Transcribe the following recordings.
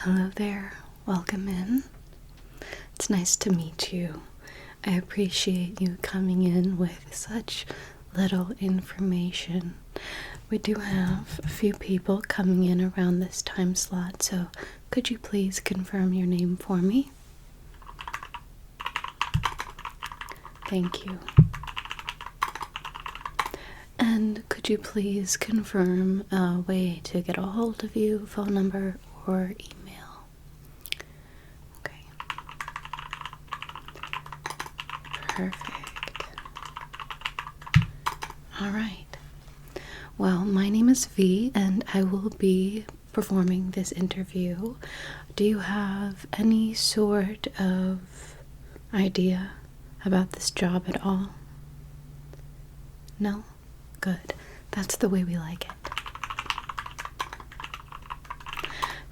Hello there, welcome in. It's nice to meet you. I appreciate you coming in with such little information. We do have a few people coming in around this time slot, so could you please confirm your name for me? Thank you. And could you please confirm a way to get a hold of you, phone number or email? Okay. Perfect. All right. Well, my name is V and I will be performing this interview. Do you have any sort of idea about this job at all? No? Good. That's the way we like it.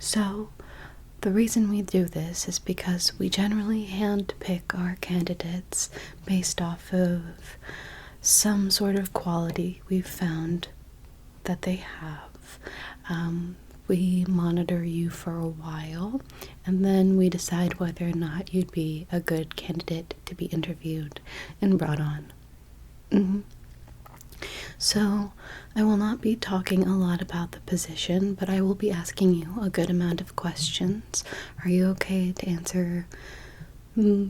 So, the reason we do this is because we generally handpick our candidates based off of some sort of quality we've found that they have. We monitor you for a while, and then we decide whether or not you'd be a good candidate to be interviewed and brought on. So, I will not be talking a lot about the position, but I will be asking you a good amount of questions. Are you okay to answer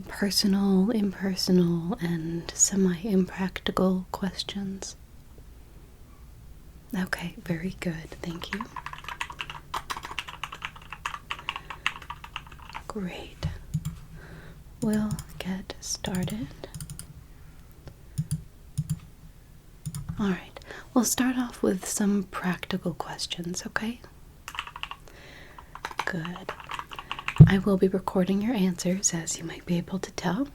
personal, impersonal, and semi-impractical questions? Okay, very good. Thank you. Great. We'll get started. Alright, we'll start off with some practical questions, okay? Good. I will be recording your answers, as you might be able to tell.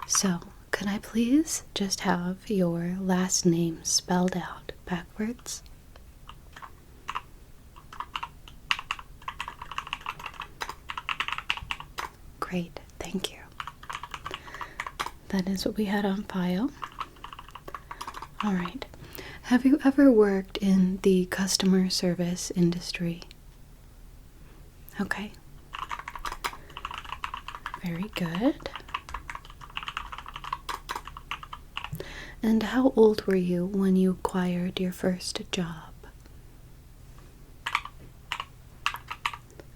So, could I please just have your last name spelled out backwards? Great, thank you. That is what we had on file. All right. Have you ever worked in the customer service industry? Okay. Very good. And how old were you when you acquired your first job?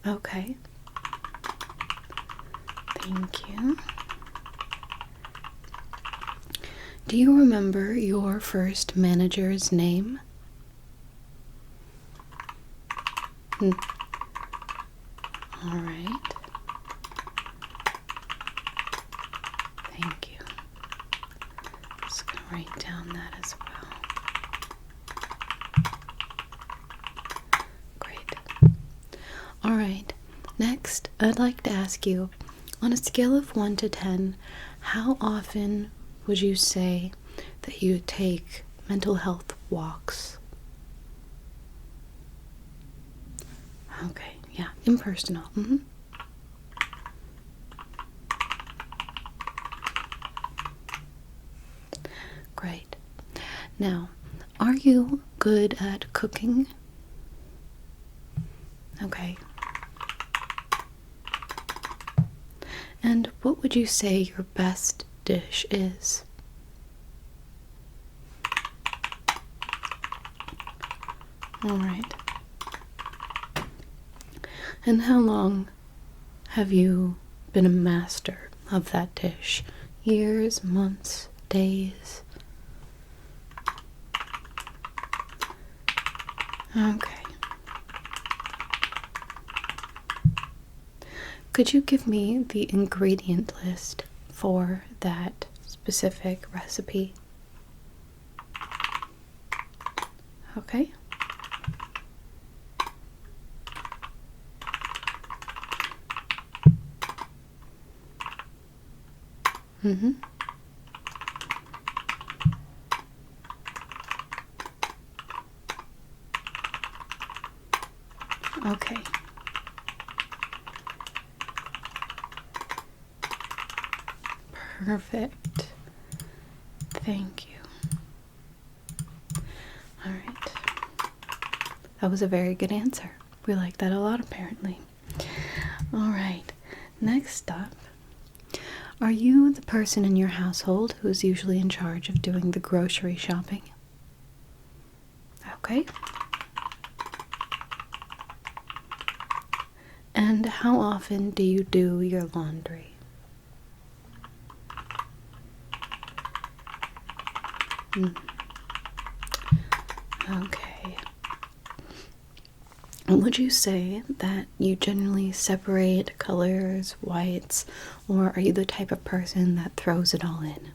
Okay. Thank you. Do you remember your first manager's name? All right. Thank you. Just gonna write down that as well. Great. All right. Next, I'd like to ask you, on a scale of 1 to 10, how often would you say that you take mental health walks? Okay, yeah, impersonal. Great. Now, are you good at cooking? Okay. And what would you say your best dish is? All right. And how long have you been a master of that dish? Years, months, days? Okay. Could you give me the ingredient list for that specific recipe? Okay. Okay. Perfect. Thank you. All right. That was a very good answer. We like that a lot, apparently. Next up, are you the person in your household who is usually in charge of doing the grocery shopping? Okay. And how often do you do your laundry? Okay. Would you say that you generally separate colors, whites, or are you the type of person that throws it all in?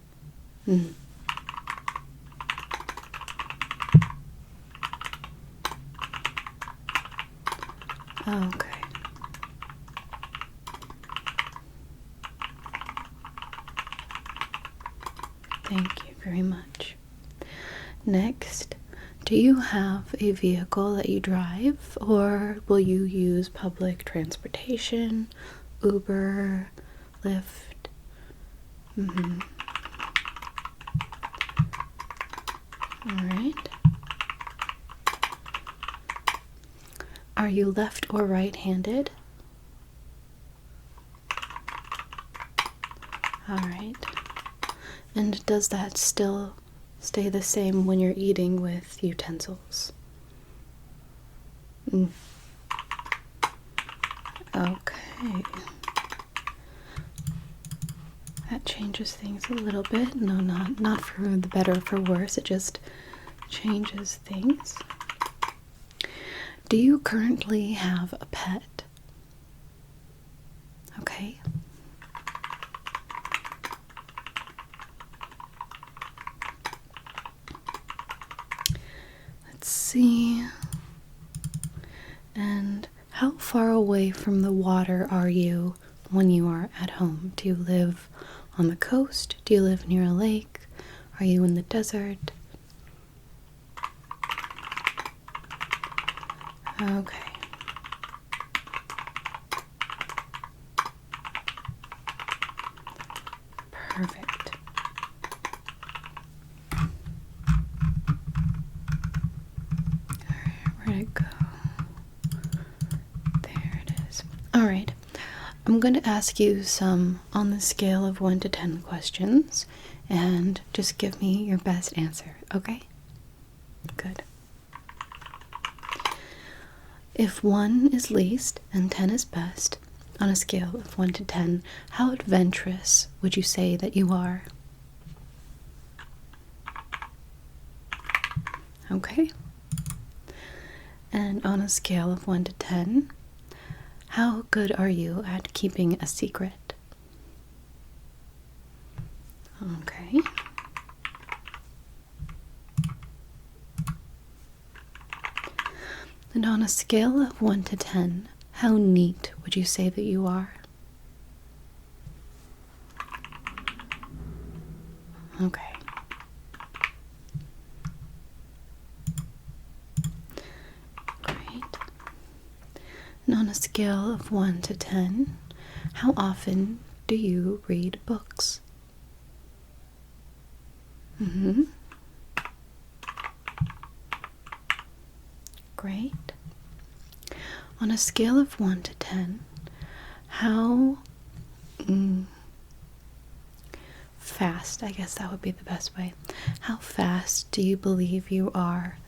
Okay. Thank you very much. Next, do you have a vehicle that you drive, or will you use public transportation, Uber, Lyft? All right. Are you left or right-handed? All right. And does that still stay the same when you're eating with utensils? Okay. That changes things a little bit. No, not for the better or for worse. It just changes things. Do you currently have a pet? Okay. Let's see. And how far away from the water are you when you are at home? Do you live on the coast? Do you live near a lake? Are you in the desert? Okay. Perfect. Alright, where'd it go? There it is. Alright. I'm going to ask you some on the scale of 1 to 10 questions, and just give me your best answer, okay? Good. If 1 is least and 10 is best, on a scale of 1 to 10, how adventurous would you say that you are? Okay. And on a scale of 1 to 10, how good are you at keeping a secret? Okay. And on a scale of 1 to 10, how neat would you say that you are? Okay. Great. And on a scale of 1 to 10, how often do you read books? Great. On a scale of 1 to 10, how fast, I guess that would be the best way, how fast do you believe you are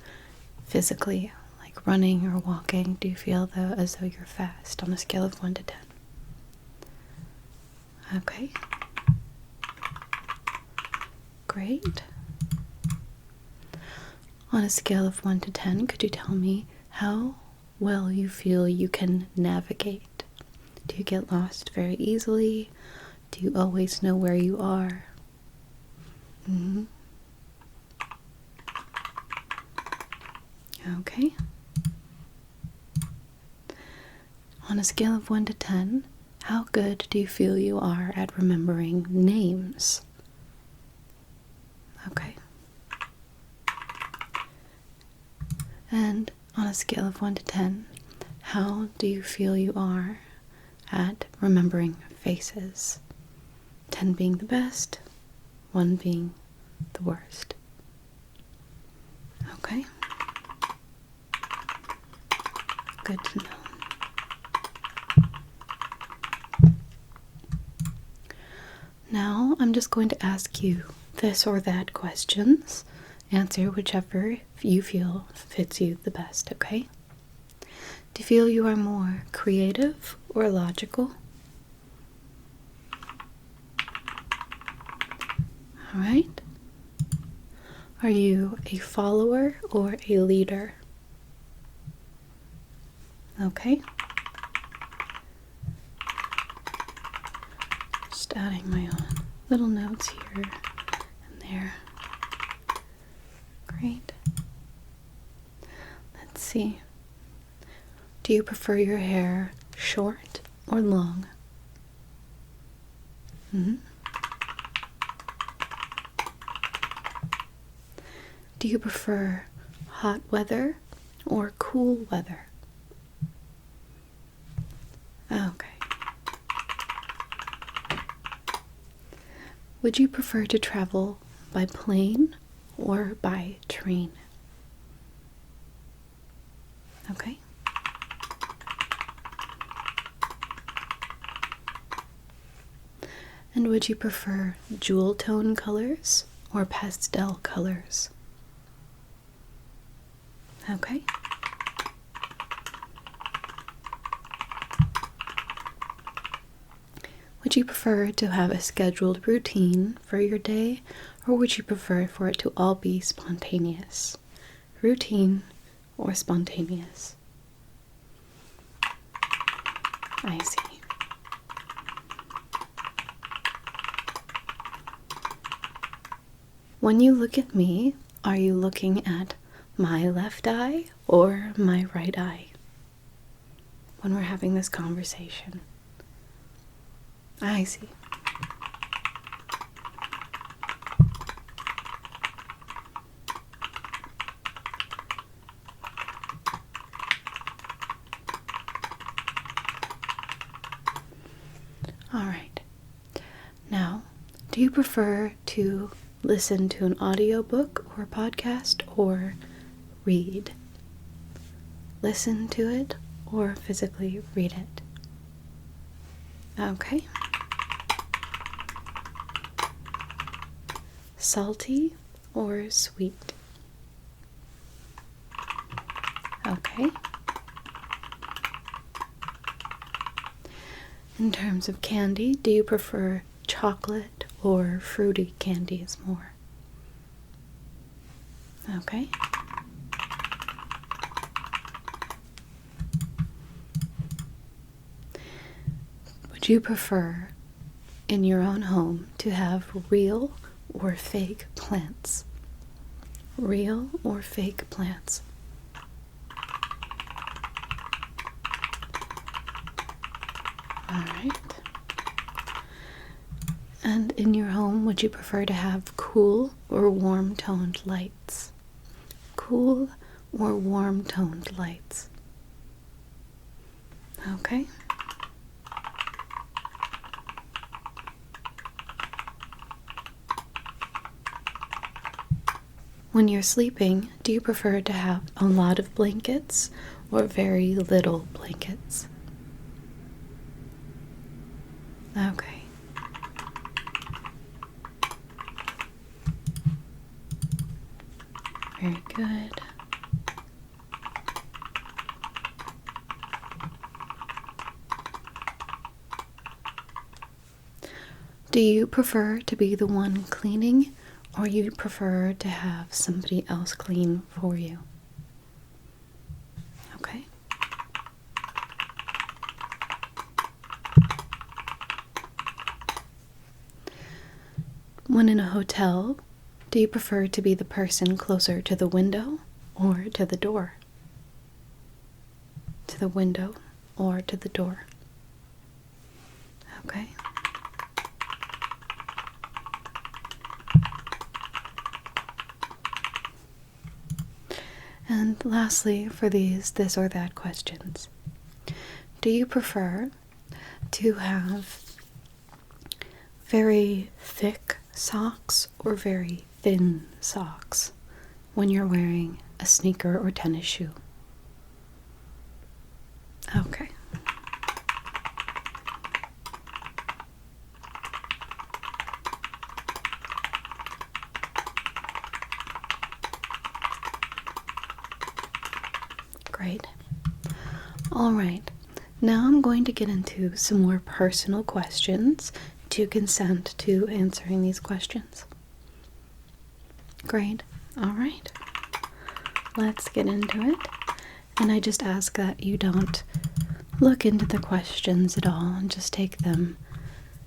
physically, like running or walking? Do you feel as though you're fast on a scale of 1 to 10? Okay. Great. On a scale of 1 to 10, could you tell me how well you feel you can navigate? Do you get lost very easily? Do you always know where you are? Okay. On a scale of 1 to 10, how good do you feel you are at remembering names? Okay. And on a scale of 1 to 10, how do you feel you are at remembering faces? 10 being the best, 1 being the worst. Okay. Good to know. Now I'm just going to ask you this or that questions. Answer whichever you feel fits you the best, okay? Do you feel you are more creative or logical? All right. Are you a follower or a leader? Okay. Just adding my own little notes here and there. Great. Let's see. Do you prefer your hair short or long? Do you prefer hot weather or cool weather? Okay. Would you prefer to travel by plane or by train? Okay. And would you prefer jewel tone colors or pastel colors? Okay. Would you prefer to have a scheduled routine for your day, or would you prefer for it to all be spontaneous? Routine or spontaneous? I see. When you look at me, are you looking at my left eye or my right eye when we're having this conversation? I see. All right. Now, do you prefer to listen to an audiobook or podcast or read? Listen to it or physically read it? Okay. Salty or sweet? Okay. In terms of candy, do you prefer chocolate or fruity candies more? Okay. Would you prefer in your own home to have real or fake plants? Real or fake plants? All right. And in your home, would you prefer to have cool or warm toned lights? Cool or warm toned lights? Okay. When you're sleeping, do you prefer to have a lot of blankets or very little blankets? Okay. Very good. Do you prefer to be the one cleaning, or you prefer to have somebody else clean for you? Okay. When in a hotel, do you prefer to be the person closer to the window or to the door? To the window or to the door? Okay. And lastly, for these this or that questions, do you prefer to have very thick socks or very thin socks when you're wearing a sneaker or tennis shoe? Okay. All right. Now I'm going to get into some more personal questions. Do you consent to answering these questions? Great. All right. Let's get into it. And I just ask that you don't look into the questions at all and just take them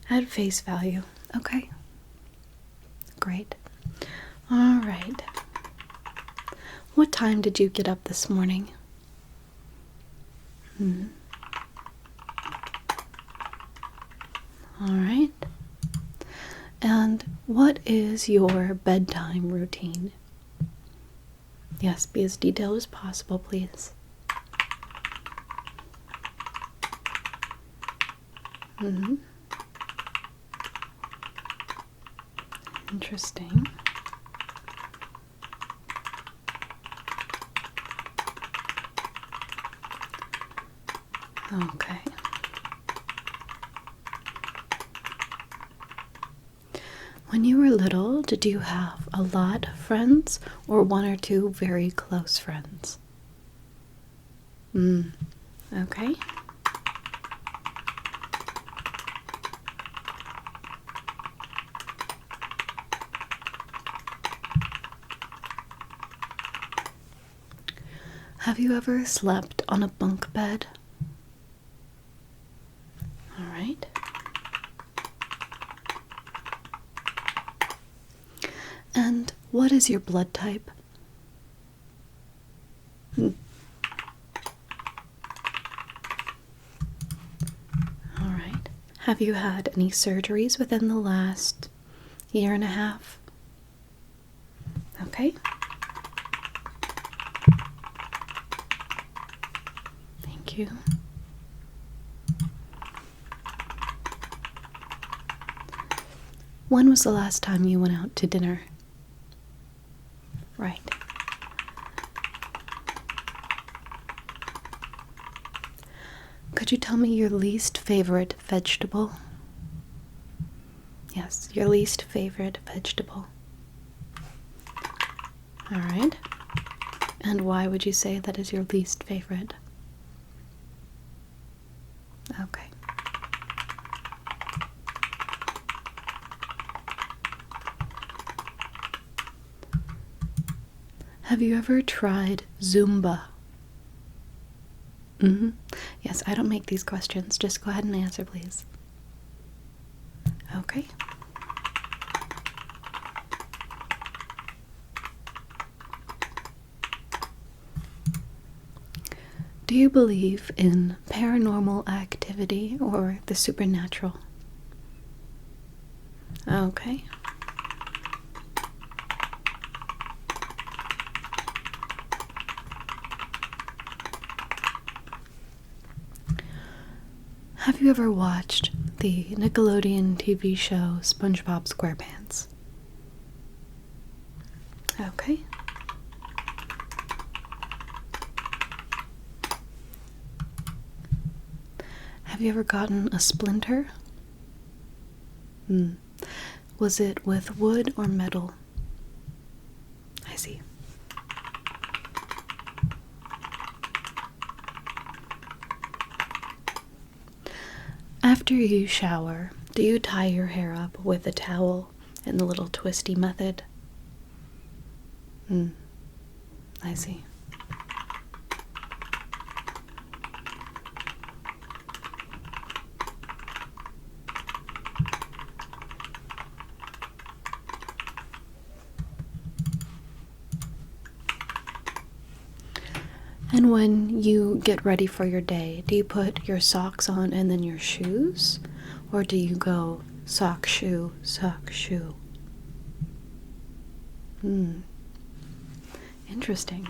at face value. Okay? Great. All right. What time did you get up this morning? All right. And what is your bedtime routine? Yes, be as detailed as possible, please. Interesting. Okay. When you were little, did you have a lot of friends or one or two very close friends? Okay. Have you ever slept on a bunk bed? All right. And what is your blood type? All right. Have you had any surgeries within the last year and a half? Okay. Thank you. When was the last time you went out to dinner? Right. Could you tell me your least favorite vegetable? Yes, your least favorite vegetable. All right. And why would you say that is your least favorite? Okay. Have you ever tried Zumba? Yes, I don't make these questions. Just go ahead and answer, please. Okay. Do you believe in paranormal activity or the supernatural? Okay. Have you ever watched the Nickelodeon TV show SpongeBob SquarePants? Okay. Have you ever gotten a splinter? Was it with wood or metal? I see. After you shower, do you tie your hair up with a towel in the little twisty method? I see. And when you get ready for your day, do you put your socks on and then your shoes? Or do you go sock, shoe, sock, shoe? Interesting.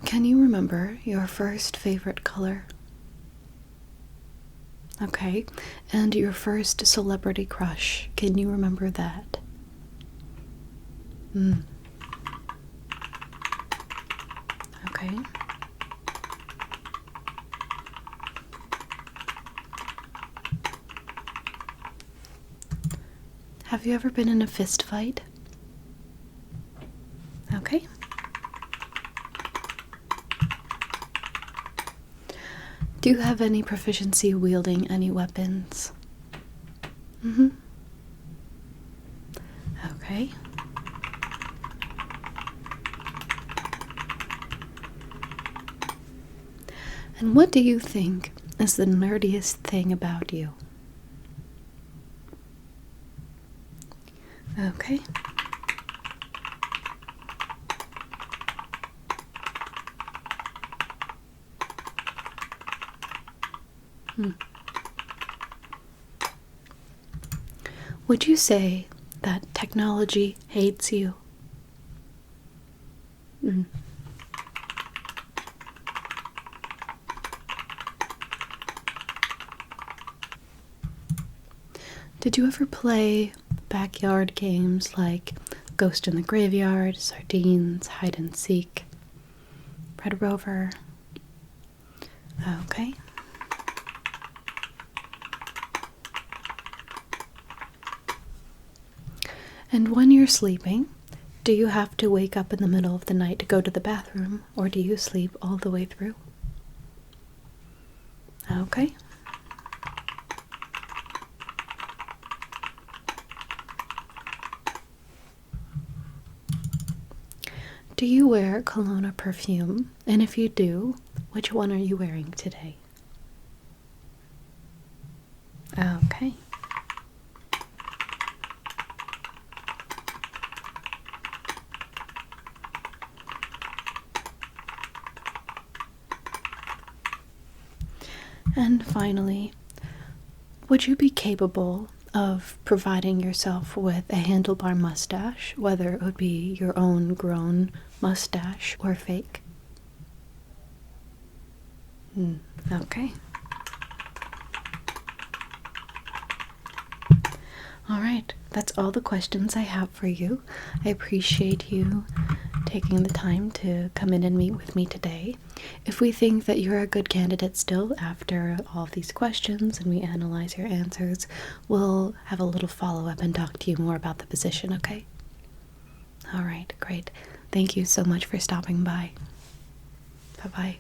Can you remember your first favorite color? Okay, and your first celebrity crush, can you remember that? Okay. Have you ever been in a fist fight? Okay. Do you have any proficiency wielding any weapons? Mm-hmm. Okay. And what do you think is the nerdiest thing about you? Okay. Would you say that technology hates you? Mm. Did you ever play backyard games like Ghost in the Graveyard, Sardines, Hide and Seek, Red Rover? Okay. And when you're sleeping, do you have to wake up in the middle of the night to go to the bathroom, or do you sleep all the way through? Okay. Do you wear cologne or perfume? And if you do, which one are you wearing today? Okay. And finally, would you be capable of providing yourself with a handlebar mustache, whether it would be your own grown mustache or fake? Okay. All right, that's all the questions I have for you. I appreciate you taking the time to come in and meet with me today. If we think that you're a good candidate still after all of these questions and we analyze your answers, we'll have a little follow-up and talk to you more about the position, okay? All right, great. Thank you so much for stopping by. Bye-bye.